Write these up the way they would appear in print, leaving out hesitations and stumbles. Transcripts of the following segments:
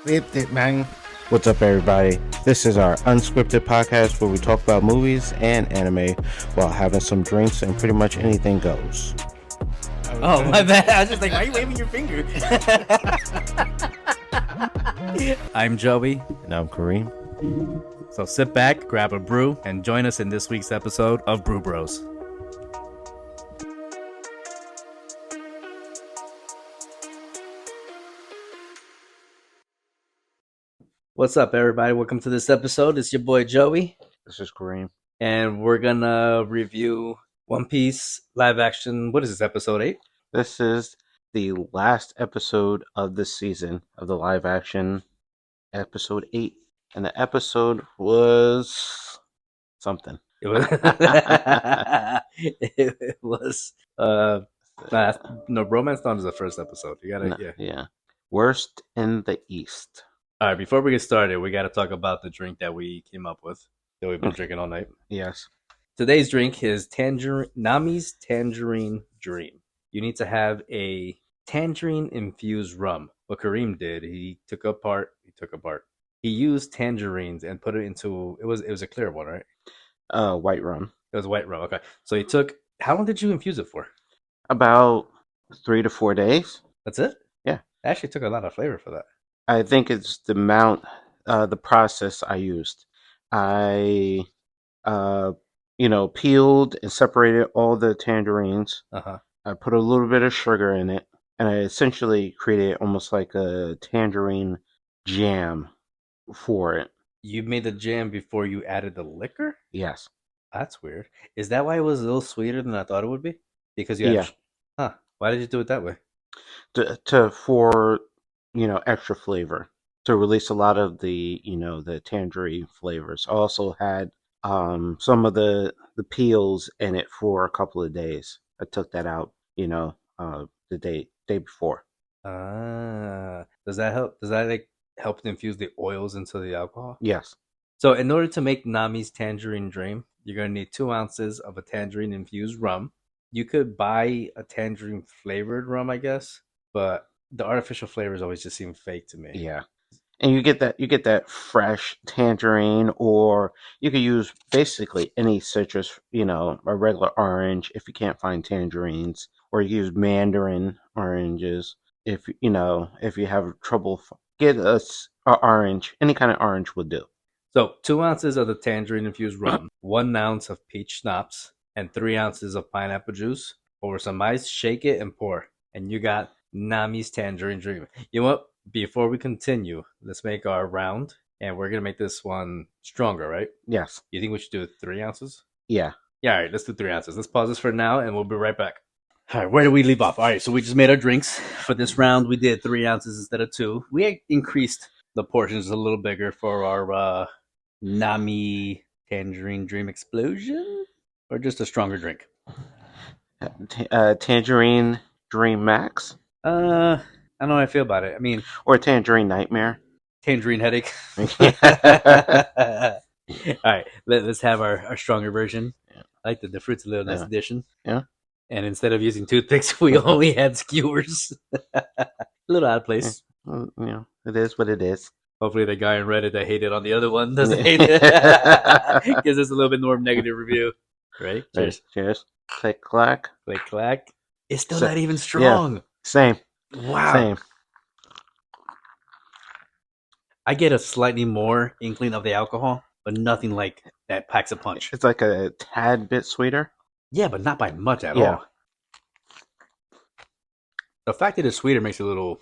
Whipped it, man. What's up, everybody? This is our unscripted podcast where we talk about movies and anime while having some drinks, and pretty much anything goes. Oh, my bad. I was just like, why are you waving your finger? I'm Joey. And I'm Kareem. So sit back, grab a brew, and join us in this week's episode of Brew Broz. What's up, everybody? Welcome to this episode. It's your boy Joey, This is Kareem. and we're gonna review One Piece live action. What is this, episode 8? This is the last episode of the season of the live action, episode 8. And the episode was something. It was, no, Romance Dawn is the first episode. You gotta, Yeah. Worst in the East. All right, before we get started, we got to talk about the drink that we came up with, that we've been drinking all night. Yes. Today's drink is Nami's Tangerine Dream. You need to have a tangerine-infused rum. What Kareem did, he took apart. He used tangerines and put it into, it was a clear one, right? White rum. It was white rum, okay. So he took, how long did you infuse it for? About 3 to 4 days. That's it? Yeah. It actually took a lot of flavor for that. I think it's the amount, the process I used. I, peeled and separated all the tangerines. Uh-huh. I put a little bit of sugar in it, and I essentially created almost like a tangerine jam for it. You made the jam before you added the liquor? Yes. That's weird. Is that why it was a little sweeter than I thought it would be? Because you had, why did you do it that way? For extra flavor, to release a lot of the the tangerine flavors. I also had some of the peels in it for a couple of days. I took that out the day before. Does that help? Does that help to infuse the oils into the alcohol? Yes. So in order to make Nami's Tangerine Dream, you're going to need 2 ounces of a tangerine infused rum. You could buy a tangerine flavored rum, I guess, but the artificial flavors always just seem fake to me. Yeah. And you get that fresh tangerine, or you could use basically any citrus, a regular orange if you can't find tangerines, or you use mandarin oranges if you have trouble. Get a orange, any kind of orange will do. So 2 ounces of the tangerine infused rum, 1 ounce of peach schnapps, and 3 ounces of pineapple juice over some ice. Shake it and pour, and you got Nami's Tangerine Dream. You know what? Before we continue, let's make our round, and we're gonna make this one stronger, right? Yes. You think we should do 3 ounces? Yeah. Yeah, all right, let's do 3 ounces. Let's pause this for now, and we'll be right back. All right, where do we leave off? All right, so we just made our drinks. For this round, we did 3 ounces instead of 2. We increased the portions a little bigger for our Nami Tangerine Dream Explosion, or just a stronger drink? Tangerine Dream Max? I don't know how I feel about it. I mean, or Tangerine Nightmare. Tangerine Headache. All right, let's have our stronger version. Yeah. I like the fruit's a little nice addition. Yeah. And instead of using toothpicks, we only had skewers. A little out of place. Well, it is what it is. Hopefully the guy on Reddit that hated on the other one doesn't hate it. Gives us a little bit more negative review. Right? Cheers. Cheers. Click, clack. Click, clack. It's still not even strong. Yeah, same. Wow. Same. I get a slightly more inkling of the alcohol, but nothing like that packs a punch. It's like a tad bit sweeter. Yeah, but not by much at all. The fact that it's sweeter makes it a little,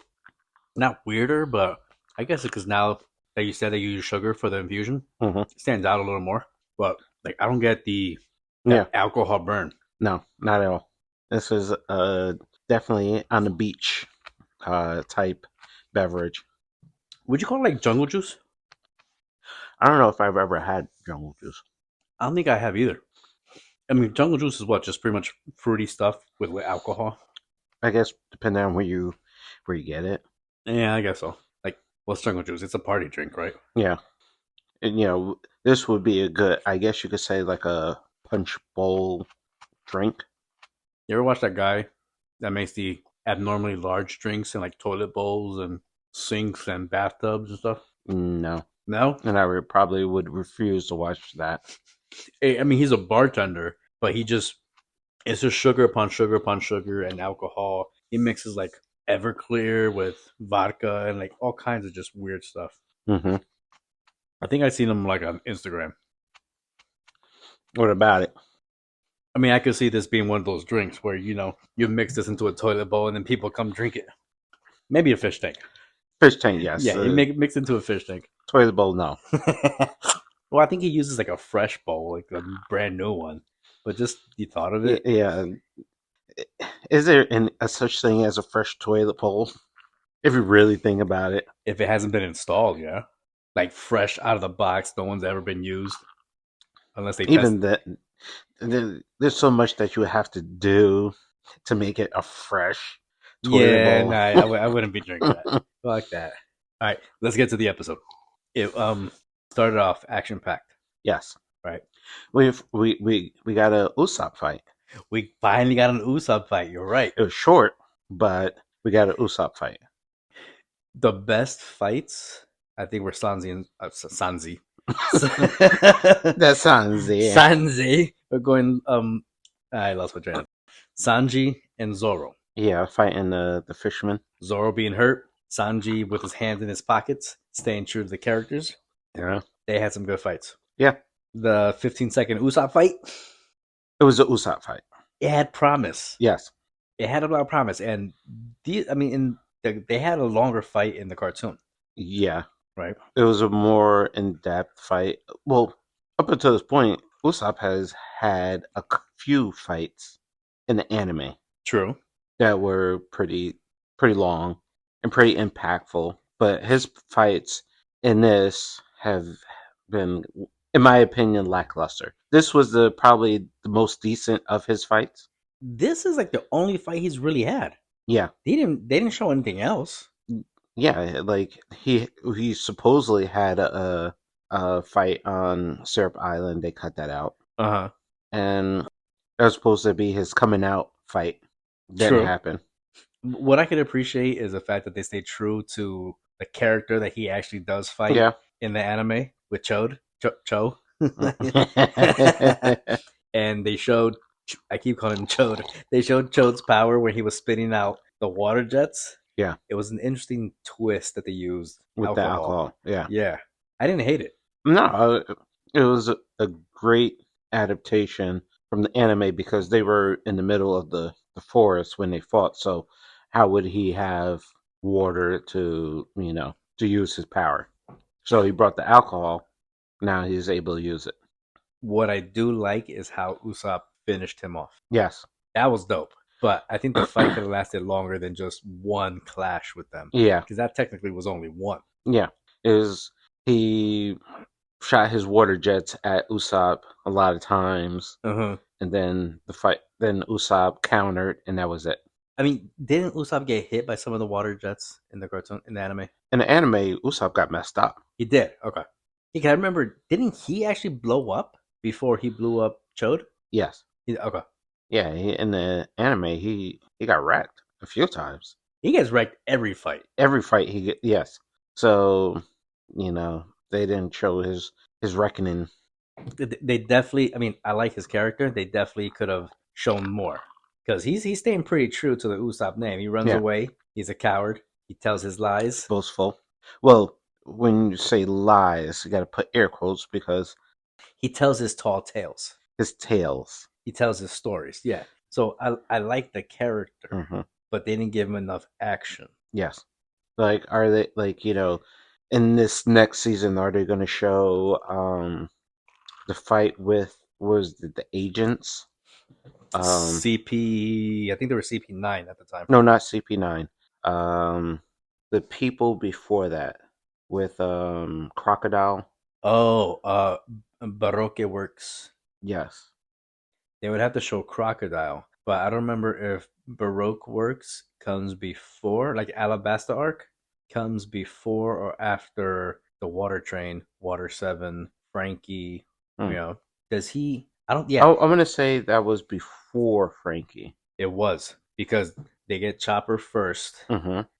not weirder, but I guess it's because now that you said that you use sugar for the infusion, it stands out a little more. But I don't get the alcohol burn. No, not at all. This is definitely on the beach type beverage. Would you call it like jungle juice? I don't know if I've ever had jungle juice. I don't think I have either. I mean, jungle juice is what? Just pretty much fruity stuff with alcohol? I guess depending on where you get it. Yeah, I guess so. What's jungle juice? It's a party drink, right? Yeah. And, this would be a good, I guess you could say, like a punch bowl drink. You ever watch that guy that makes the abnormally large drinks in toilet bowls and sinks and bathtubs and stuff? No, No? and I probably would refuse to watch that. I mean, he's a bartender, but it's just sugar upon sugar upon sugar and alcohol. He mixes like Everclear with vodka and like all kinds of just weird stuff. Mm-hmm. I think I seen him like on Instagram. What about it? I mean, I could see this being one of those drinks where you mix this into a toilet bowl and then people come drink it. Maybe a fish tank. Fish tank, yes. Yeah, you mix into a fish tank. Toilet bowl, no. Well, I think he uses like a fresh bowl, like a brand new one. But just you thought of it? Yeah. Is there a such thing as a fresh toilet bowl? If you really think about it. If it hasn't been installed, yeah. Like fresh out of the box, no one's ever been used. Unless they Even that, there's so much that you have to do to make it a fresh toilet bowl. Nah, I wouldn't be drinking that. Fuck that. All right, let's get to the episode. It started off action packed. Yes, right. We got a Usopp fight. We finally got an Usopp fight. You're right. It was short, but we got an Usopp fight. The best fights, I think, were Sanji and Sanji. That's Sanji. Sanji. We're going. I lost my train of Sanji and Zoro. Yeah, fighting the fisherman. Zoro being hurt. Sanji with his hands in his pockets, staying true to the characters. Yeah, they had some good fights. Yeah, the 15-second Usopp fight. It was an Usopp fight. It had promise. Yes, it had a lot of promise, and they had a longer fight in the cartoon. Yeah, right. It was a more in-depth fight. Well, up until this point, Usopp has had a few fights in the anime. True. That were pretty long and pretty impactful. But his fights in this have been, in my opinion, lackluster. This was probably the most decent of his fights. This is like the only fight he's really had. Yeah. They didn't show anything else. Yeah, like he supposedly had a fight on Syrup Island. They cut that out. Uh-huh. And that was supposed to be his coming out fight. Didn't happen. What I could appreciate is the fact that they stay true to the character that he actually does fight in the anime with Cho. And they showed, I keep calling him Chode. They showed Chode's power when he was spitting out the water jets. Yeah. It was an interesting twist that they used with the alcohol. Yeah. Yeah. I didn't hate it. No, it was a great adaptation from the anime because they were in the middle of the forest when they fought. So how would he have water to use his power? So he brought the alcohol. Now he's able to use it. What I do like is how Usopp finished him off. Yes. That was dope. But I think the fight could have lasted longer than just one clash with them. Yeah. Because that technically was only one. Yeah. He shot his water jets at Usopp a lot of times. Uh-huh. And then then Usopp countered, and that was it. I mean, didn't Usopp get hit by some of the water jets in the cartoon, in the anime? In the anime, Usopp got messed up. He did? Okay. Yeah, I remember, didn't he actually blow up before he blew up Chode? Yes. Okay. Yeah, in the anime, he got wrecked a few times. He gets wrecked every fight. Every fight yes. So, they didn't show his reckoning. They definitely, I mean, I like his character. They definitely could have shown more. Because he's staying pretty true to the Usopp name. He runs away. He's a coward. He tells his lies. Boastful. Well, when you say lies, you got to put air quotes because he tells his tall tales. His tales. He tells his stories. Yeah. So I like the character, but they didn't give him enough action. Yes. Like, are they in this next season? Are they going to show the fight with the agents? CP, I think they were CP9 at the time. No, not CP9. The people before that with Crocodile. Oh, Baroque Works. Yes. They would have to show Crocodile, but I don't remember if Baroque Works comes before, like Alabasta Arc comes before or after the Water Train, Water 7, Frankie. Does he? I don't. Yeah, I'm gonna say that was before Frankie. It was because they get Chopper first,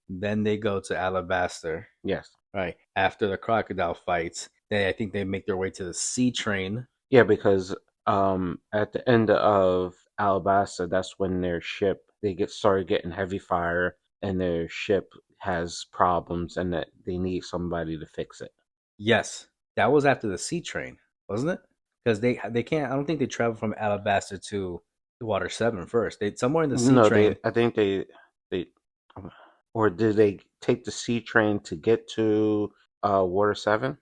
Then they go to Alabaster. Yes. Right after the crocodile fights, I think they make their way to the sea train. Yeah, because at the end of Alabasta, that's when their ship they get started getting heavy fire, and their ship has problems, and that they need somebody to fix it. Yes, that was after the sea train, wasn't it? Because they can't. I don't think they travel from Alabaster to Water 7 first. They somewhere in the sea No, they. train. I think they, or did they take the sea train to get to Water 7?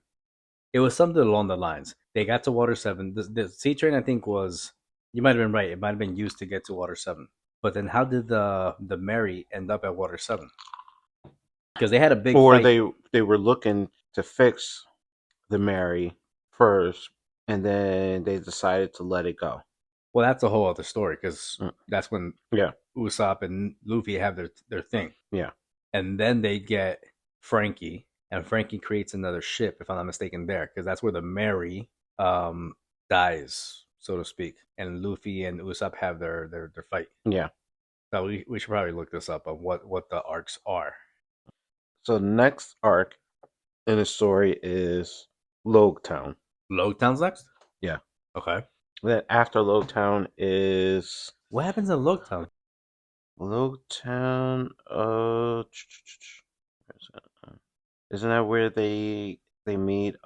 It was something along the lines. They got to Water 7. The sea train, I think, was. You might have been right. It might have been used to get to Water 7. But then, how did the Mary end up at Water 7? Because they had a big Or fight. they were looking to fix the Mary first, and then they decided to let it go. Well, that's a whole other story because Mm. that's when Yeah, Usopp and Luffy have their thing. yeah, And then they get Frankie, and Frankie creates another ship, if I'm not mistaken, there, because that's where the Mary dies, so to speak. And Luffy and Usopp have their fight. yeah. So we should probably look this up on what the arcs are. So the next arc in the story is Logtown. Logtown's next? Yeah. Okay. Then after Logtown is What happens in Logtown? Logtown. Isn't that where they meet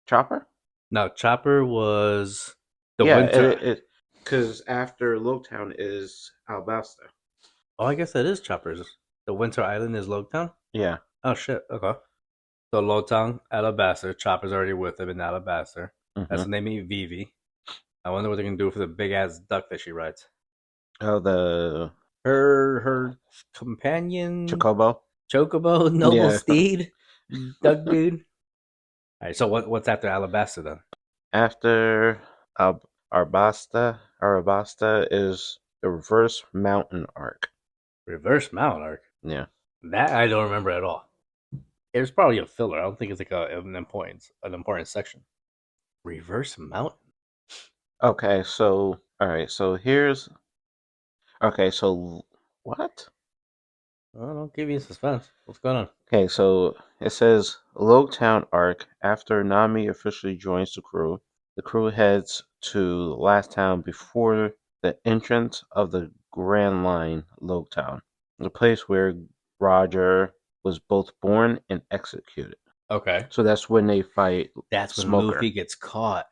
Chopper? No, Chopper was the Yeah, winter. it because after Logtown is Alabasta. Oh, I guess that is Chopper's. The winter island is Logtown? Yeah. Oh, shit. Okay. So Logtown, Alabaster. Chopper's already with him in Alabaster. That's Hmm. when they meet Vivi. I wonder what they're gonna do for the big ass duck that she rides. Oh, the Her companion Chocobo. Chocobo noble Yeah. steed duck dude. All right, so what's after Alabaster then? After Arabasta is the reverse mountain arc. Reverse Mount arc. Yeah. That I don't remember at all. It was probably a filler. I don't think it's like an important section. Reverse Mountain. Okay, so all right, so here's okay, so what? Oh, don't give me suspense. What's going on? Okay, so it says Logtown arc. After Nami officially joins the crew heads to the last town before the entrance of the Grand Line, Logtown, the place where Roger was both born and executed. Okay. So that's when they fight That's when Smoker. Luffy gets caught.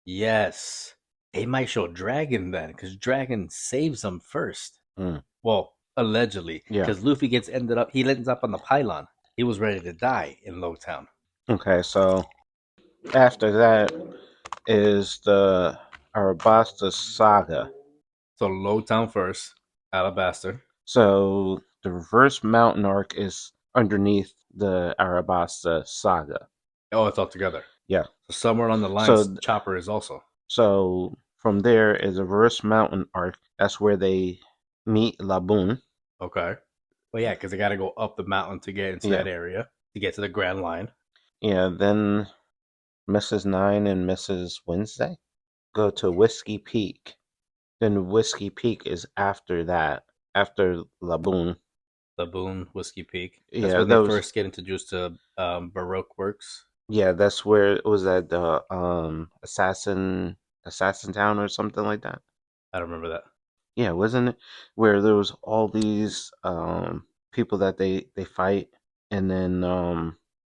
Yes. They might show Dragon then, because Dragon saves him first. Mm, Well, allegedly. yeah. Because Luffy he ends up on the pylon. He was ready to die in Logtown. Okay, so after that is the Arabasta saga. So Logtown first, Alabaster. So the reverse mountain arc is underneath the Arabasta saga. Oh, it's all together. Yeah. So somewhere along the lines, So Chopper is also. so from there is a reverse mountain arc. That's where they meet Laboon. Okay. Well, yeah, because they got to go up the mountain to get into Yeah. that area, to get to the Grand Line. Yeah. Then Mrs. Nine and Mrs. Wednesday go to Whiskey Peak. Then Whiskey Peak is after that, after Laboon. Laboon, Whiskey Peak. That's Yeah, when they those. first get introduced to Baroque works. Yeah, that's where it was at the assassin town or something like that. I don't remember that. Yeah, wasn't it where there was all these people that they fight, and then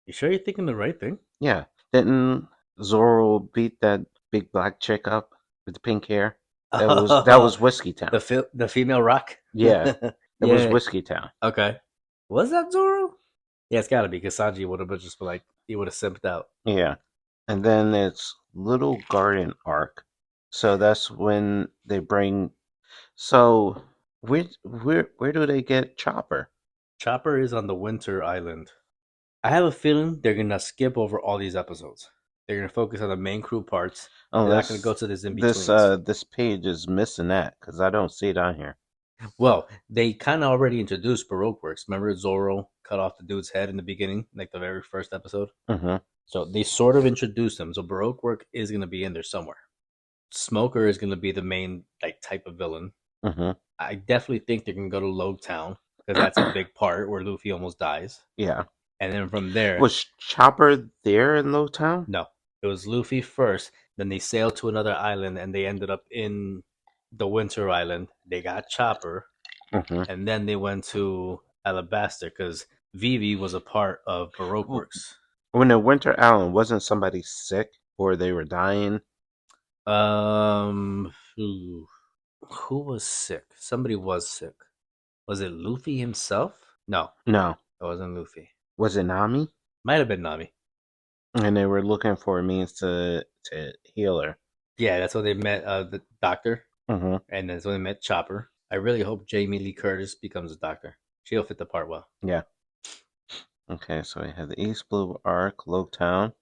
You sure you're thinking the right thing? yeah, didn't Zoro beat that big black chick up with the pink hair? That was Whiskey Town. The female rock. Yeah, it was Yeah. Whiskey Town. Okay. Was that Zoro? Yeah, it's got to be because Sanji would have just been like he would have simped out. Yeah, and then it's Little Garden Arc. So that's when they bring. So where do they get Chopper? Chopper is on the Winter Island. I have a feeling they're gonna skip over all these episodes. They're gonna focus on the main crew parts. Oh, They're not gonna go to this in this betweens. this page is missing that because I don't see it on here. Well, they kind of already introduced Baroque works. Remember Zoro cut off the dude's head in the beginning, like the very first episode? Mm-hmm. So they sort of introduced them. So Baroque work is going to be in there somewhere. Smoker is going to be the main like type of villain. Mm-hmm. I definitely think they're going to go to Log Town. because that's a big part where Luffy almost dies. Yeah. And then from there, Was Chopper there in Lowtown? no, it was Luffy first. Then they sailed to another island, and they ended up in the Winter Island. They got Chopper, Mm-hmm. and then they went to Alabasta because Vivi was a part of Baroque Works. When the Winter Island, wasn't somebody sick or they were dying? Who was sick? Somebody was sick. Was it Luffy himself? No, No. it wasn't Luffy. Was it Nami? Might have been Nami. And they were looking for a means to heal her. Yeah, that's when they met the doctor, Mm-hmm. and that's when they met Chopper. I really hope Jamie Lee Curtis becomes a doctor. She'll fit the part well. Yeah. Okay, so we have the East Blue Arc, Lowtown.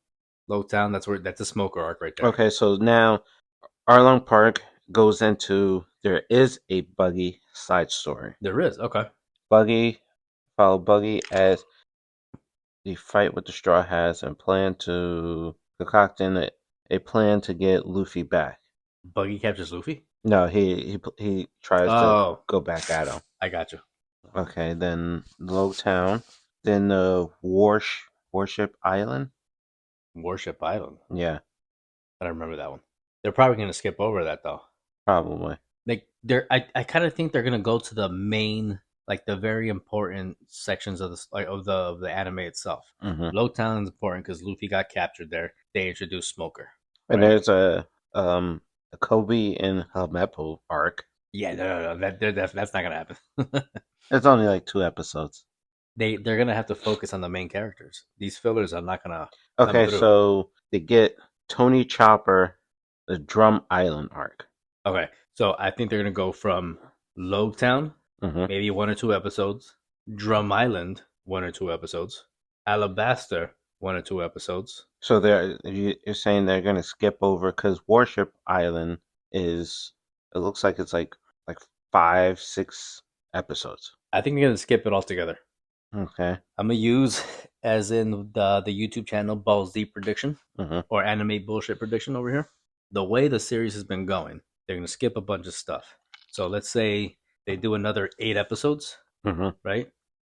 Lowtown, that's a smoker arc right there. Okay, so now Arlong Park goes into there is a Buggy side story. There is, okay. Follow Buggy as the fight with the Straw Hats and plan to concocting a plan to get Luffy back. Buggy captures Luffy? No, he tries to go back at him. I got you. Okay, then Lowtown, then Warship Island. Warship Island. Yeah, I don't remember that one. They're probably gonna skip over that though. probably. Like I kind of think they're gonna go to the main, like the very important sections of the anime itself. Mm-hmm. Lowtown is important because Luffy got captured there. They introduced Smoker, and there's a Kobe and Helmeppo arc. Yeah, no, that's not gonna happen. It's only like 2 episodes. They're gonna have to focus on the main characters. These fillers are not gonna. Okay, so they get Tony Chopper, the Drum Island arc. Okay, so I think they're gonna go from Lowtown, Mm-hmm. maybe 1 or 2 episodes. Drum Island, 1 or 2 episodes. Alabasta, 1 or 2 episodes. So you're saying they're gonna skip over because Warship Island is. It looks like it's like 5-6 episodes. I think they're gonna skip it altogether. Okay. I'm gonna use as in the YouTube channel Balls Deep Prediction Mm-hmm. or Anime Bullshit Prediction over here. The way the series has been going, they're gonna skip a bunch of stuff. So let's say they do another 8 episodes, Mm-hmm. right?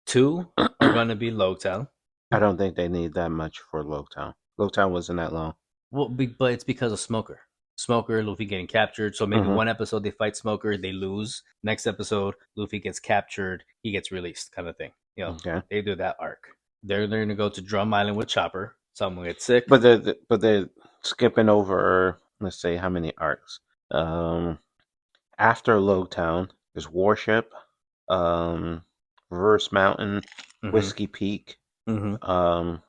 2 are gonna be Lowtown. I don't think they need that much for Lowtown. Lowtown wasn't that long. Well, but it's because of Smoker. Smoker, Luffy getting captured. So maybe Mhm. 1 episode they fight Smoker, they lose. Next episode, Luffy gets captured, he gets released, kind of thing. You know, Okay. they do that arc. They're gonna go to Drum Island with Chopper. Someone gets sick. But they're skipping over. Let's say how many arcs. After Lowtown is Warship, Reverse Mountain, Mhm. Whiskey Peak, Mhm.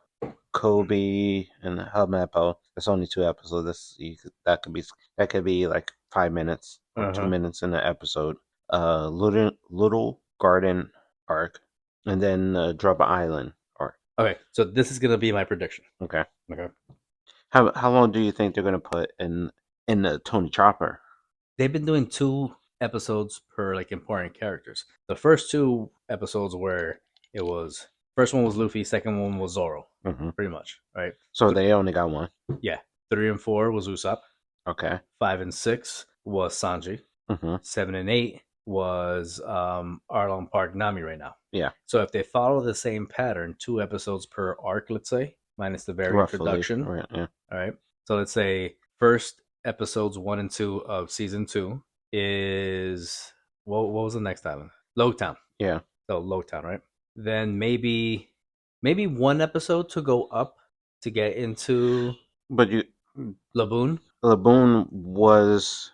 Kobe, and Helmeppo. That's only 2 episodes. That could be like 5 minutes or 2 minutes in the episode. Little Garden arc, and then Drub Island arc. Okay, so this is gonna be my prediction. Okay. Okay. How long do you think they're gonna put in the Tony Chopper? They've been doing 2 episodes per like important characters. The first 2 episodes where it was first one was Luffy, second one was Zoro, Mm-hmm. pretty much, right? So they only got 1. Yeah. 3 and 4 was Usopp. Okay. 5 and 6 was Sanji. Mm-hmm. 7 and 8 was Arlong Park Nami right now. Yeah. So if they follow the same pattern, 2 episodes per arc, let's say, minus the very Roughly, introduction. right, yeah. All right. So let's say first episodes 1 and 2 of season 2 is what was the next island? Lowtown. Yeah. So Lowtown, right? Then maybe 1 episode to go up to get into But Laboon. Laboon was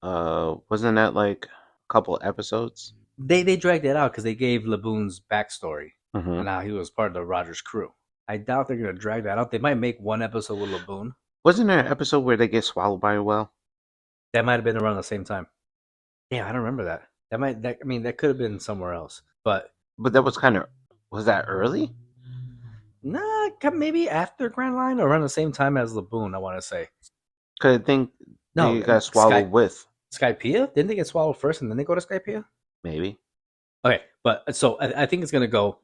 wasn't that like a couple episodes? They dragged it out because they gave Laboon's backstory Mm-hmm. and how he was part of the Rogers crew. I doubt they're gonna drag that out. They might make 1 episode with Laboon. Wasn't there an episode where they get swallowed by a whale? That might have been around the same time. Yeah, I don't remember that. That could have been somewhere else. But that was was that early? nah, maybe after Grand Line or around the same time as Laboon, I want to say. Because I think No, they got swallowed with. Skypiea? Didn't they get swallowed first and then they go to Skypiea? Maybe. Okay, but so I think it's going to go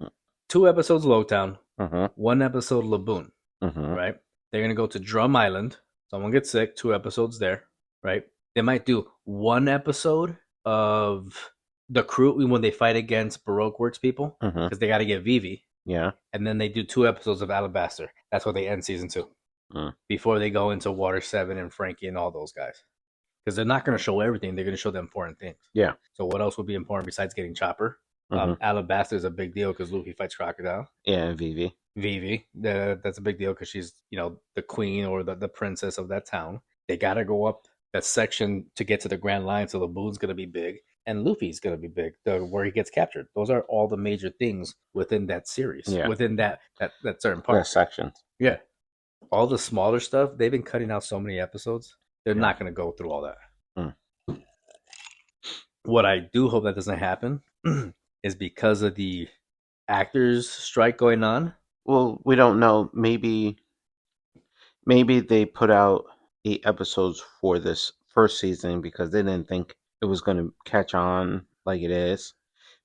2 episodes Lowtown, Mm-hmm. 1 episode Laboon, Mm-hmm. right? They're going to go to Drum Island. Someone gets sick, 2 episodes there, right? They might do 1 episode of the crew when they fight against Baroque Works people Mm-hmm. because they got to get Vivi, Yeah. and then they do 2 episodes of Alabaster. That's where they end season 2 Mm. before they go into Water 7 and Frankie and all those guys. Because they're not going to show everything; they're going to show the important things. Yeah. So what else would be important besides getting Chopper? Mm-hmm. Alabaster is a big deal because Luffy fights Crocodile. Yeah, and Vivi. Vivi, that's a big deal because she's the queen or the princess of that town. They got to go up that section to get to the Grand Line, so the moon's going to be big and Luffy's going to be big. Where he gets captured. Those are all the major things within that series. Yeah. Within that certain part. That section. Yeah. All the smaller stuff, they've been cutting out so many episodes. They're not going to go through all that. Mm. What I do hope that doesn't happen is because of the actors strike going on. Well, we don't know. Maybe they put out 8 episodes for this first season because they didn't think it was going to catch on like it is.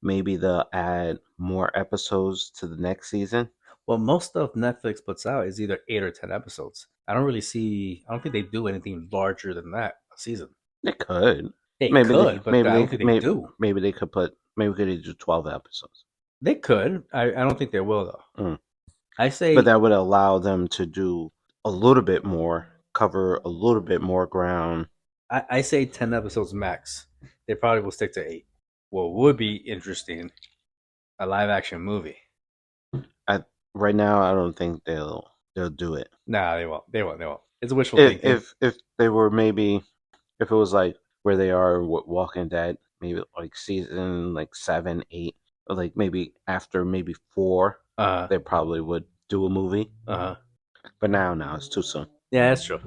Maybe they'll add more episodes to the next season. Well, most stuff Netflix puts out is either 8 or 10 episodes. I don't think they do anything larger than that a season. They could. But I don't think they do. Maybe they could do 12 episodes. They could. I don't think they will though. Mm. I say, but that would allow them to do a little bit more, cover a little bit more ground. I say 10 episodes max. They probably will stick to 8. What would be interesting, a live action movie. Right now, I don't think they'll do it. Nah, they won't. They won't. It's wishful thinking. If they were if it was like where they are with Walking Dead, maybe like season like 7, 8, or like maybe after 4, they probably would do a movie. But now it's too soon. Yeah, that's true.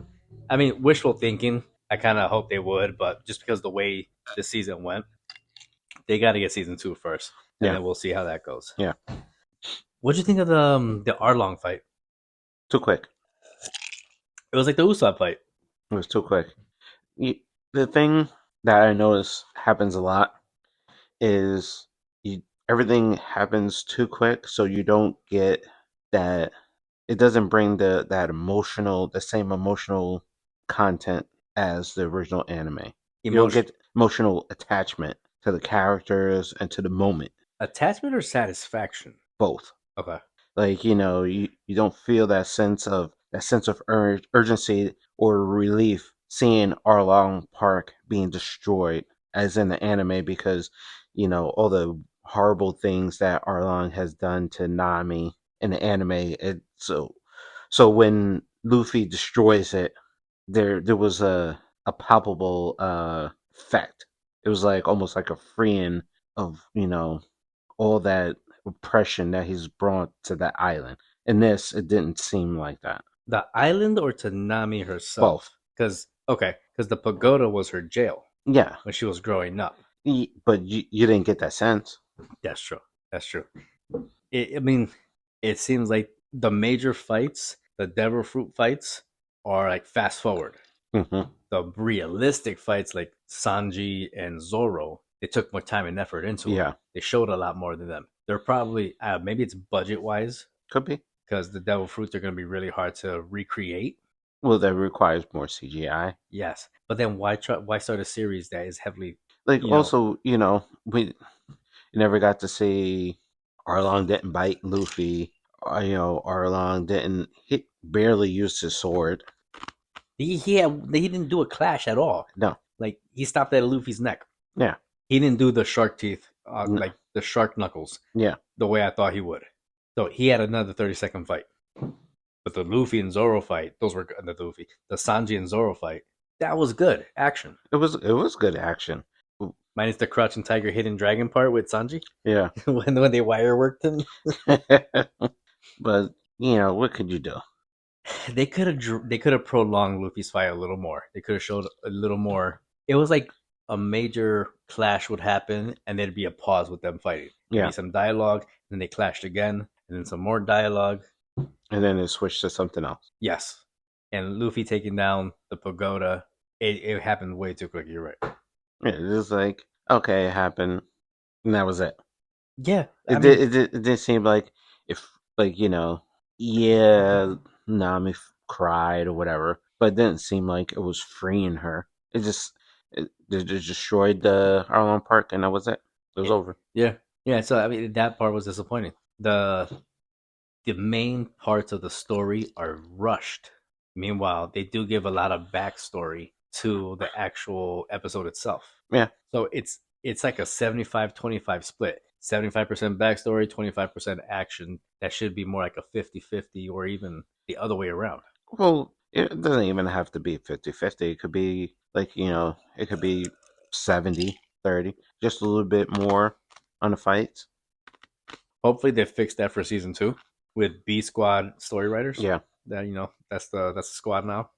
I mean, wishful thinking. I kind of hope they would, but just because the way the season went, they got to get season 2 first, and then we'll see how that goes. Yeah. What'd you think of the Arlong fight? Too quick. It was like the Usopp fight. It was too quick. The thing that I notice happens a lot is everything happens too quick, so you don't get that. It doesn't bring the same emotional content as the original anime. You don't get emotional attachment to the characters and to the moment. Attachment or satisfaction? Both. Okay. Like you don't feel that sense of urgency or relief seeing Arlong Park being destroyed as in the anime because all the horrible things that Arlong has done to Nami in the anime. So when Luffy destroys it, there was a palpable effect. It was like almost like a freeing of all that oppression that he's brought to that island. In this, it didn't seem like that. The island or to Nami herself? Both. Because the pagoda was her jail. Yeah. When she was growing up. But you didn't get that sense. That's true. It seems like the major fights, the devil fruit fights, are like fast forward. Mm-hmm. The realistic fights like Sanji and Zoro, they took more time and effort into it. They showed a lot more than them. They're probably, maybe it's budget wise. Could be. Because the devil fruits are going to be really hard to recreate. Well, that requires more CGI. Yes. But then why start a series that is heavily... we never got to see Arlong didn't bite Luffy. Arlong barely used his sword. He didn't do a clash at all. No. Like, he stopped at Luffy's neck. Yeah. He didn't do the shark teeth, like the shark knuckles. Yeah. The way I thought he would. So he had another 30-second fight. But the Luffy and Zoro fight, the Sanji and Zoro fight, that was good action. It was good action. Minus the crouching tiger, hidden dragon part with Sanji. Yeah. when they wire worked him. But what could you do? They could have prolonged Luffy's fight a little more. They could have showed a little more. It was like a major clash would happen, and there'd be a pause with them fighting. There'd be some dialogue, then they clashed again, and then some more dialogue. And then it switched to something else. Yes. And Luffy taking down the pagoda, it happened way too quick. You're right. Yeah, it was like, okay, it happened, and that was it. Yeah. It did seem like Nami cried or whatever, but it didn't seem like it was freeing her. It destroyed the Arlong Park, and that was it. It was over. Yeah, yeah. So I mean, that part was disappointing. The main parts of the story are rushed. Meanwhile, they do give a lot of backstory to the actual episode itself. Yeah. So it's like a 75-25 split. 75% backstory, 25% action. That should be more like a 50-50 or even the other way around. Well, it doesn't even have to be 50-50. It could be like, it could be 70-30, just a little bit more on the fights. Hopefully they fix that for season 2 with B Squad story writers. Yeah. That that's the squad now.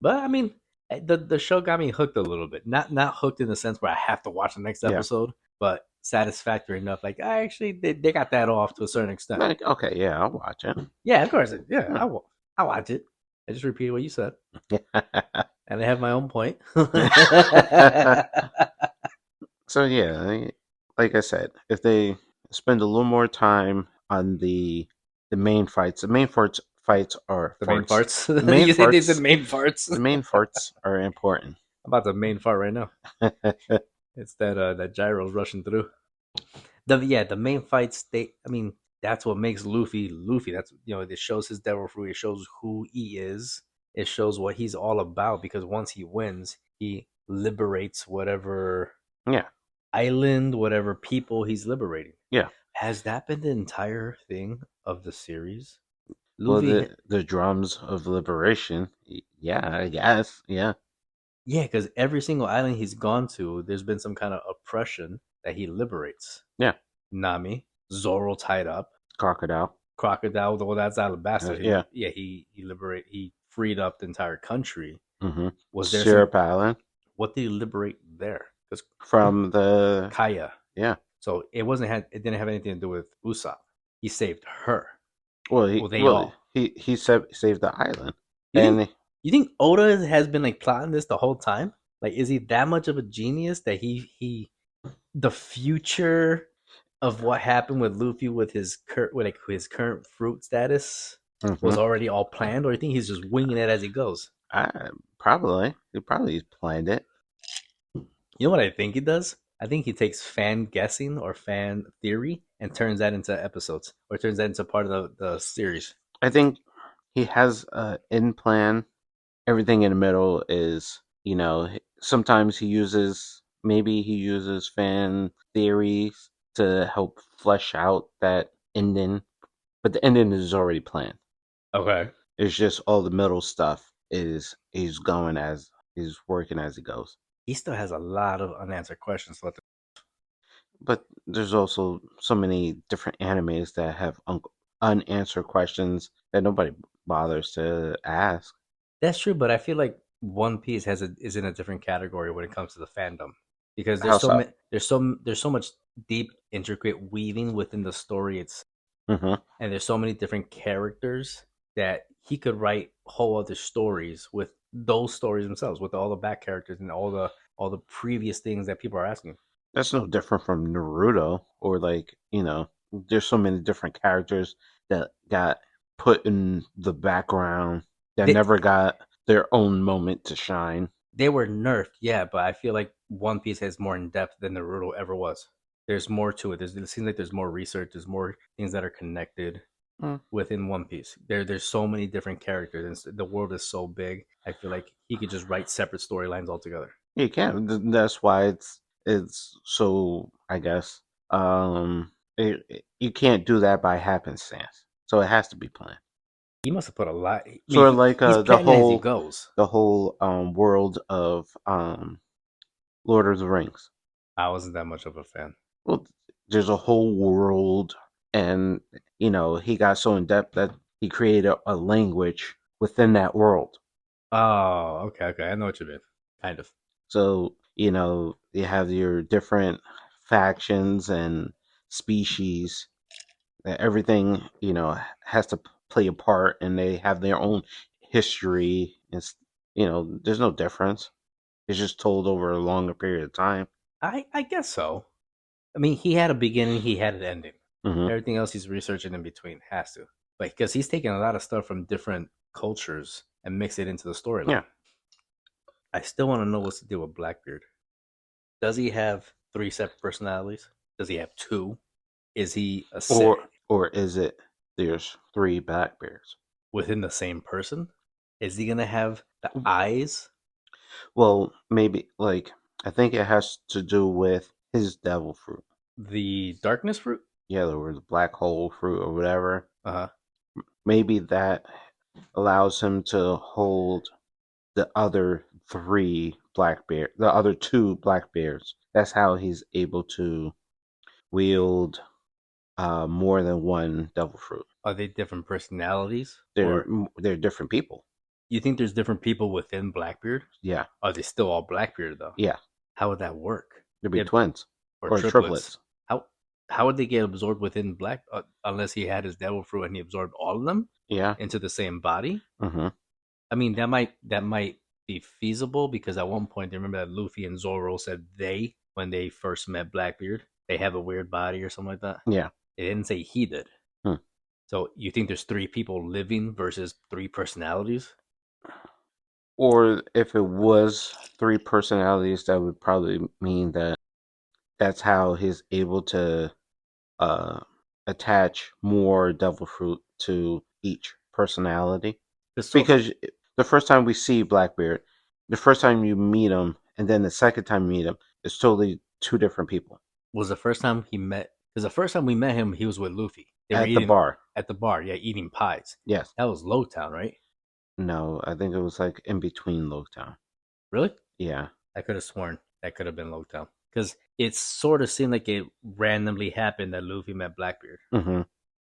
But I mean, the show got me hooked a little bit. Not hooked in the sense where I have to watch the next Yeah. episode, but satisfactory enough. Like I actually they got that off to a certain extent. Like, okay, yeah, I'll watch it. Yeah, of course. Yeah, I watch it. I just repeated what you said, and I have my own point. So yeah, like I said, if they spend a little more time on the main fights, fights are The main farts. farts. The main You say these farts. are main farts. The main farts are important. I'm about the main fart right now. It's that gyro's rushing through. The main fights. I mean, that's what makes Luffy Luffy. That's it shows his devil fruit. It shows who he is. It shows what he's all about. Because once he wins, he liberates whatever Yeah. island, whatever people he's liberating. Yeah. Has that been the entire thing of the series? Well, Luffy, the drums of liberation. Yeah, I guess. Yeah. yeah, because every single island he's gone to, there's been some kind of oppression that he liberates. Yeah. Nami, Zoro tied up, Crocodile. Crocodile, well, that's Alabasta. Yeah. He freed up the entire country. Mm-hmm. Was there Syrup Island what did he liberate there? Because from the Kaya. yeah. So it didn't have anything to do with Usopp. He saved her. Well, he saved the island, You think Oda has been like plotting this the whole time? Like, is he that much of a genius that he the future of what happened with Luffy with his current fruit status was already all planned, or you think he's just winging it as he goes? Probably. He probably planned it. You know what I think he does? I think he takes fan guessing or fan theory and turns that into episodes or turns that into part of the series. I think he has in plan. Everything in the middle is, sometimes he uses fan theories to help flesh out that ending, but the ending is already planned. Okay. It's just all the middle stuff is he's working as he goes. He still has a lot of unanswered questions left. But there's also so many different animes that have unanswered questions that nobody bothers to ask. That's true, but I feel like One Piece is in a different category when it comes to the fandom because How so? there's so much deep, intricate weaving within the story itself, and there's so many different characters that he could write whole other stories with those stories themselves, with all the back characters and all the previous things that people are asking. That's no different from Naruto or there's so many different characters that got put in the background that They, never got their own moment to shine. they were nerfed, yeah, but I feel like One Piece has more in depth than Naruto ever was. There's more to it. It seems like there's more research. There's more things that are connected within One Piece. There's so many different characters, and the world is so big. I feel like he could just write separate storylines altogether. You can. That's why it's so. I guess you can't do that by happenstance. So it has to be planned. He must have put a lot. Sort of like he's the planning as he whole goes. world of Lord of the Rings. I wasn't that much of a fan. Well, there's a whole world, and he got so in depth that he created a language within that world. Oh, okay. I know what you mean. Kind of. So you have your different factions and species. That everything has to play a part, and they have their own history. It's there's no difference. It's just told over a longer period of time. I guess so. I mean, he had a beginning, he had an ending. Mm-hmm. Everything else he's researching in between has to, but because he's taking a lot of stuff from different cultures and mix it into the storyline. Yeah. I still want to know what's the deal with Blackbeard. Does he have three separate personalities? Does he have two? Is he a set Or is it there's three Blackbeards? within the same person? Is he gonna have the eyes? Well, maybe like I think it has to do with his devil fruit. The darkness fruit? Yeah, or the black hole fruit or whatever. Uh huh. Maybe that allows him to hold the other the other two black bears. That's how he's able to wield more than one devil fruit. Are they different personalities? They're Or they're different people. you think there's different people within Blackbeard? Yeah, Are they still all Blackbeard though? yeah. How would that work? They'd be If, twins or or triplets? triplets. How how would they get absorbed within Black unless he had his devil fruit and he absorbed all of them Yeah. into the same body? Mm-hmm. I mean, that might be feasible because at one point, they remember that Luffy and Zoro said they when they first met Blackbeard, they have a weird body or something like that. Yeah. They didn't say he did. Hmm. So you think there's three people living versus three personalities? Or if it was three personalities, that would probably mean that that's how he's able to uh, attach more devil fruit to each personality. So Because the first time we see Blackbeard, the first time you meet him, and then the second time you meet him, it's totally two different people was the first time he met because the first time we met him, he was with Luffy. They were at the eating bar. at the bar, yeah, eating pies. Yes. That was Lowtown, right? No, I think it was like in between Logtown. Really? Yeah. I could have sworn that could have been Lowtown because it sort of seemed like it randomly happened that Luffy met Blackbeard, Hmm.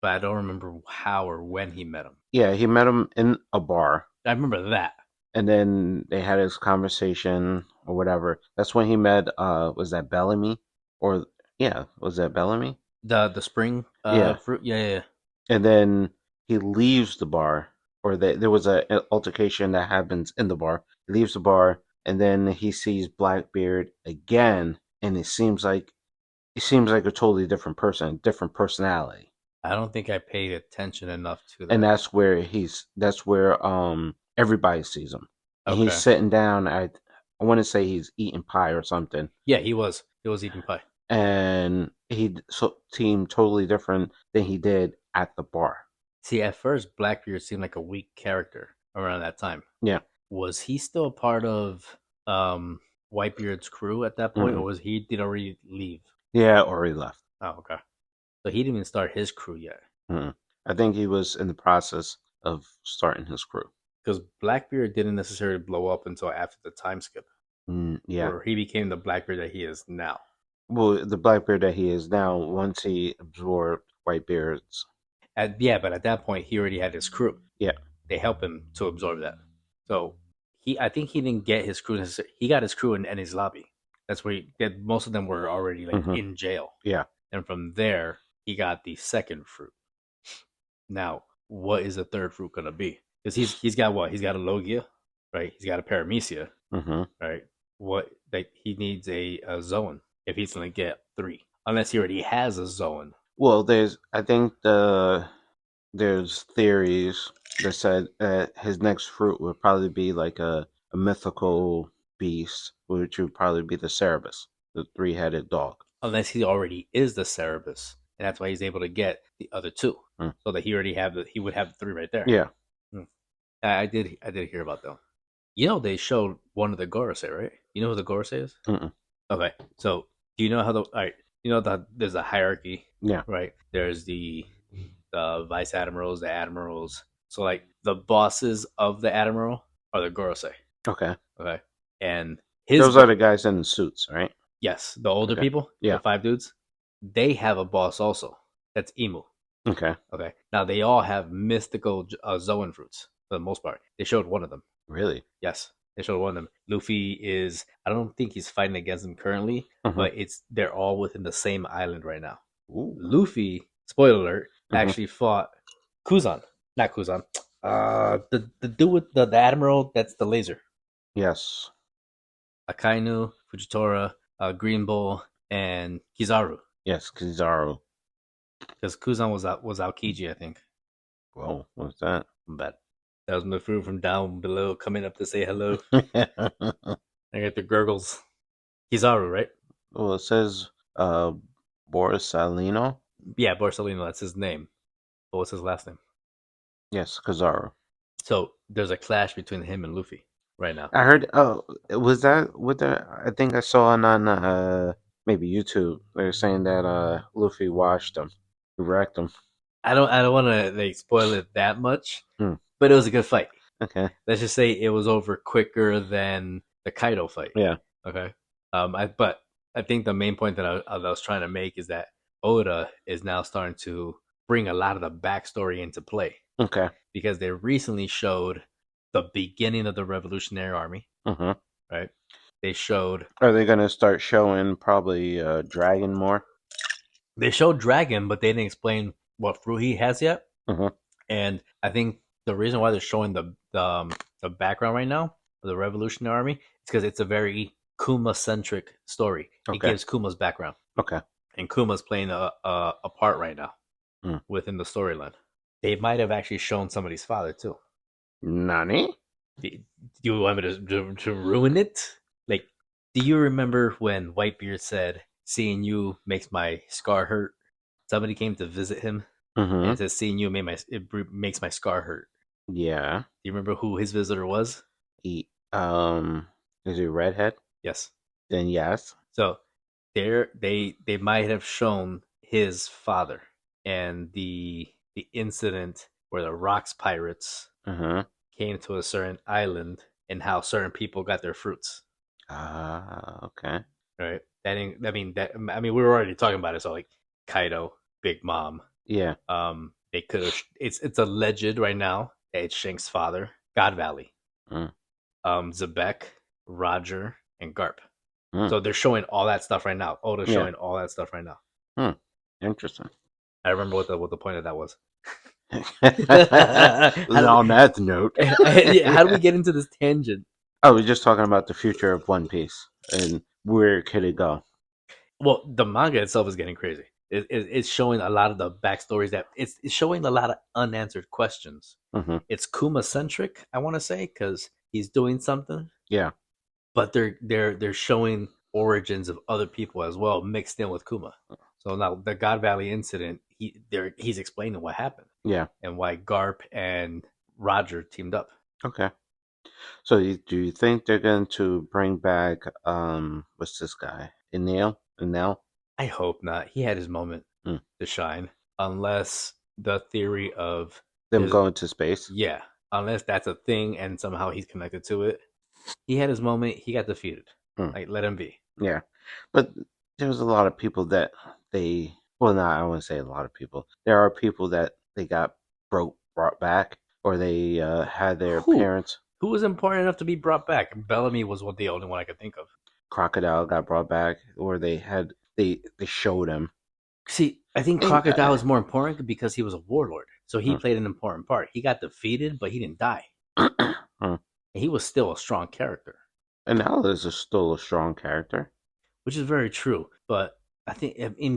but I don't remember how or when he met him. Yeah, he met him in a bar, I remember that. and then they had his conversation or whatever. That's when he met. Was that Bellamy? Or yeah, was that Bellamy? The spring Yeah. fruit. Yeah, yeah, yeah. And then he leaves the bar, or there was an altercation that happens in the bar. He leaves the bar, and then he sees Blackbeard again, and it seems like a totally different person, different personality. I don't think I paid attention enough to And that. that's where everybody sees him, and he's Okay. sitting down. I want to say he's eating pie or something, Yeah, he was. He was eating pie. and he seemed totally different than he did at the bar. See, at first, Blackbeard seemed like a weak character around that time. Yeah. Was he still a part of Whitebeard's crew at that point, or Mm-mm. was he did already leave? Yeah, or he left. Oh, okay. So he didn't even start his crew yet, Mm. I think he was in the process of starting his crew. because Blackbeard didn't necessarily blow up until after the time skip, Yeah. where he became the Blackbeard that he is now. Well, the Blackbeard that he is now, once he absorbed Whitebeard's. But at that point, he already had his crew. Yeah. They helped him to absorb that. So I think he didn't get his crew. He got his crew in his lobby. That's where most of them were already like Mhm. in jail. Yeah. And from there, he got the second fruit. Now, what is the third fruit gonna be? Because he's got what? He's got a Logia, right? He's got a Paramecia, Hmm. right? What like he needs a Zoan if he's gonna get three, unless he already has a Zoan. Well, there's theories that said that his next fruit would probably be like a mythical beast, which would probably be the Cerberus, the three-headed dog. Unless he already is the Cerebus, and that's why he's able to get the other two, Mm. so that he would have the three right there. Yeah. I did hear about them. You know, they showed one of the Gorosei, right? You know who the Gorosei is? Mm-mm. Okay, so do you know how all right? You know that there's a hierarchy, Yeah. right? There's the vice admirals, the admirals. So like the bosses of the admiral are the Gorosei. Okay. Okay, and Those are the guys in the suits, right? yes, the older Okay. people, Yeah. the five dudes, they have a boss also. That's Emu. Okay. Okay, now they all have mystical Zoan fruits for the most part. They showed one of them. Really? Yes, they showed one of them. Luffy is. I don't think he's fighting against them currently, Mhm. but they're all within the same island right now. Ooh. Luffy, spoiler alert, Mhm. actually fought Kuzan. Not Kuzan. The dude with the admiral. That's the laser. Yes. Akainu, Fujitora, Green Bull, and Kizaru. Yes, Kizaru. Because Kuzan was Aokiji, I think. Whoa, what's that? But that was my fruit from down below coming up to say hello. I got the gurgles. Kizaru, right? Well, it says Borsalino. Yeah, Borsalino, that's his name. But what's his last name? Yes, Kizaru. So there's a clash between him and Luffy right now. I heard. Oh, was that what the? I think I saw it on maybe YouTube. They were saying that Luffy washed him, he wrecked him. I don't want to like spoil it that much, Hmm. but it was a good fight. Okay. Let's just say it was over quicker than the Kaido fight. Yeah. Okay. But I think the main point that I was trying to make is that Oda is now starting to bring a lot of the backstory into play Okay. because they recently showed the beginning of the Revolutionary Army, Mm-hmm. right? They showed Are they gonna start showing probably Dragon more? they showed Dragon, but they didn't explain what fruit he has yet. Mm-hmm. And I think the reason why they're showing the background right now of the Revolutionary Army is because it's a very Kuma centric story. It Okay. gives Kuma's background, Okay. and Kuma's playing a part right now Mm. within the storyline. They might have actually shown somebody's father too. Nani? Do you want me to ruin it? Like, do you remember when Whitebeard said, "Seeing you makes my scar hurt"? Somebody came to visit him and Mm-hmm. it says, "Seeing you makes my scar hurt." Yeah. Do you remember who his visitor was? He is he redhead? Yes. Then yes. So they might have shown his father and the incident where the rocks pirates Uh-huh. came to a certain island and how certain people got their fruits. Okay. Right. I mean we were already talking about it. So like Kaido, Big Mom. Yeah. They could have. It's alleged right now that it's Shank's father, God Valley, Mm. Zebek, Roger, and Garp. Mm. So they're showing all that stuff right now. Oda's Yeah. showing all that stuff right now. Hmm. Interesting. I remember what the point of that was. On that note, How do we get into this tangent? I was just talking about the future of One Piece and where could it go. Well, the manga itself is getting crazy. It's showing a lot of the backstories that it's showing a lot of unanswered questions. Mm-hmm. It's Kuma centric, I want to say, because he's doing something, Yeah. but they're showing origins of other people as well mixed in with Kuma. So now the God Valley incident, he's explaining what happened Yeah. and why Garp and Roger teamed up. Okay. So do you think they're going to bring back what's this guy? Enel? Enel? I hope not. He had his moment Mm. to shine, unless the theory of Them there's going to space? yeah, unless that's a thing and somehow he's connected to it. He had his moment. He got defeated. Mm. Like let him be. Yeah. But there's a lot of people that they well not I wouldn't say a lot of people. There are people that they got brought back or they had their Who parents. who was important enough to be brought back? Bellamy was the only one I could think of. Crocodile got brought back or they showed him. See, I think And, Crocodile was more important because he was a warlord. So he mm, played an important part. He got defeated, but he didn't die. mm. And he was still a strong character, And Al is still a strong character. which is very true. But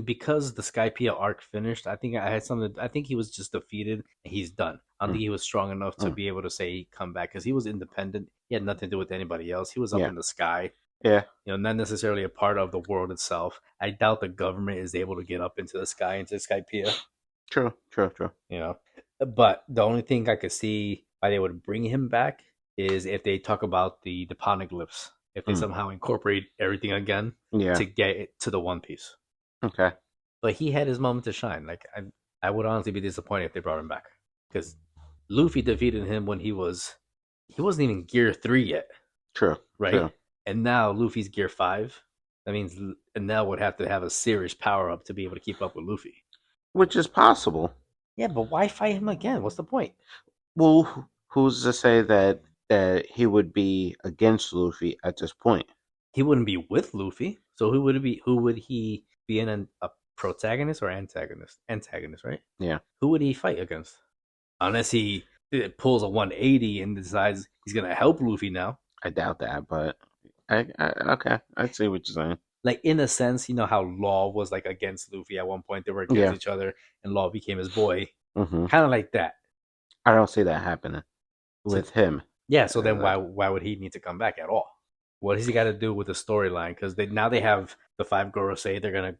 because the Skypiea arc finished, I think I had something. I think he was just defeated and he's done. I don't Mm, think he was strong enough to mm. be able to say he come back because he was independent. He had nothing to do with anybody else. He was up Yeah. in the sky, Yeah. not necessarily a part of the world itself. I doubt the government is able to get up into the sky into Skypiea. True. True. True. you know. But the only thing I could see why they would bring him back is if they talk about the poneglyphs, if they Mm. somehow incorporate everything again Yeah. to get it to the One Piece. Okay. But he had his moment to shine. Like I would honestly be disappointed if they brought him back because Luffy defeated him when he wasn't even Gear 3 yet, True. right? True. And now Luffy's Gear 5. That means Enel would have to have a serious power up to be able to keep up with Luffy. Which is possible. Yeah, but why fight him again? What's the point? Well, who's to say that he would be against Luffy at this point? He wouldn't be with Luffy. So who would it be? Who would he be in a protagonist or antagonist? Antagonist, right? Yeah. Who would he fight against? Unless he pulls a 180 and decides he's gonna help Luffy now. I doubt that, but okay, I see what you're saying. Like in a sense, you know how Law was like against Luffy at one point. They were against Yeah. each other, and Law became his boy. Hmm. Kind of like that. I don't see that happening So, with him. yeah. So then why would he need to come back at all? What has he got to do with the storyline? Because now they have the 5 Gorosei they're gonna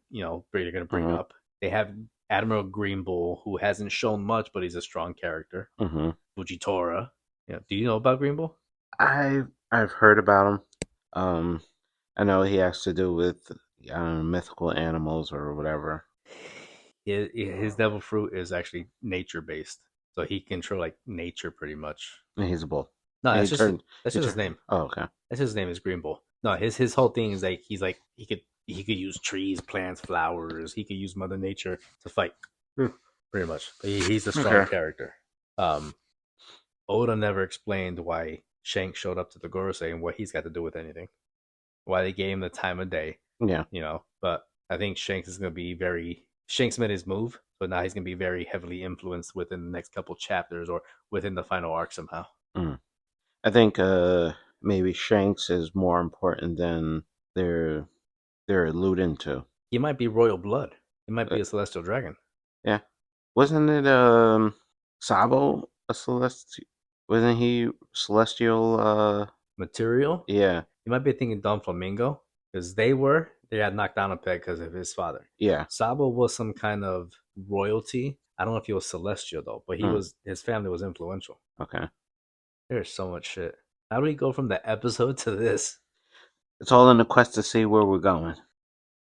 bring up. They have Admiral Green Bull, who hasn't shown much, but he's a strong character. Fujitora. Do you know about Green Bull? I've heard about him. I know he has to do with mythical animals or whatever. His devil fruit is actually nature based, so he can control like nature pretty much. And he's a bull. No, And that's just his name. Oh, okay. That's his name is Green Bull. No, his whole thing is like he could use trees, plants, flowers. He could use Mother Nature to fight, pretty much. But he's a strong character. Oda never explained why Shanks showed up to the Gorosei and what he's got to do with anything. Why they gave him the time of day. Yeah. But I think Shanks is going to be Shanks made his move, but now he's going to be very heavily influenced within the next couple chapters or within the final arc somehow. I think maybe Shanks is more important than they're alluding to. He might be royal blood. He might be a celestial dragon. Yeah. Wasn't it Sabo a celestial? Wasn't he celestial material? Yeah. You might be thinking Don Flamingo, because they had knocked down a peg because of his father. Yeah. Sabo was some kind of royalty. I don't know if he was celestial though, but his family was influential. Okay. There's so much shit. How do we go from the episode to this? It's all in the quest to see where we're going.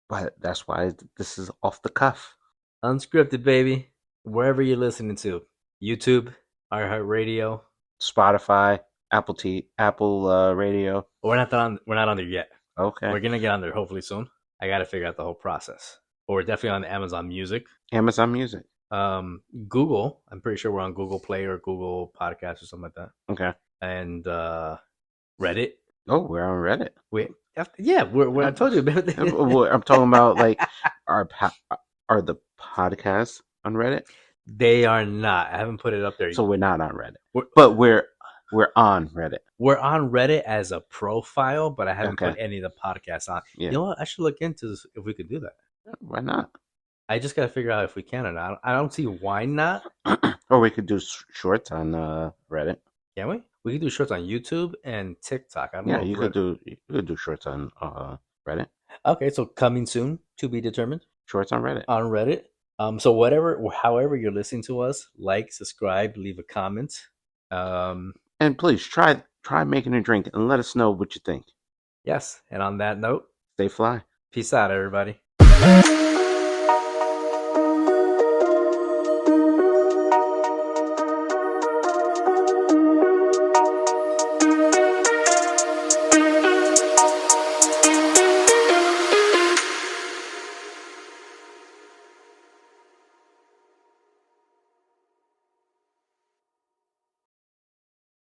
But that's why this is off the cuff. Unscripted, baby. Wherever you're listening to. YouTube, iHeartRadio, Spotify, Apple Radio. We're not on there yet. Okay. We're gonna get on there hopefully soon. I gotta figure out the whole process. But we're definitely on Amazon Music. Amazon Music. Google. I'm pretty sure we're on Google Play or Google Podcasts or something like that. Okay. And Reddit. Oh, we're on Reddit. I told you about that. I'm talking about like are the podcasts on Reddit? They are not. I haven't put it up there yet. So we're not on Reddit. But we're on Reddit. We're on Reddit as a profile, but I haven't put any of the podcasts on. Yeah. You know what? I should look into this if we could do that. Why not? I just gotta figure out if we can or not. I don't see why not. Or we could do shorts on Reddit. Can we? We could do shorts on YouTube and TikTok. I don't know. You could do shorts on Reddit. Okay, so coming soon, to be determined. Shorts on Reddit. On Reddit. So however you're listening to us, like, subscribe, leave a comment. And please try making a drink and let us know what you think. Yes, and on that note, stay fly. Peace out, everybody.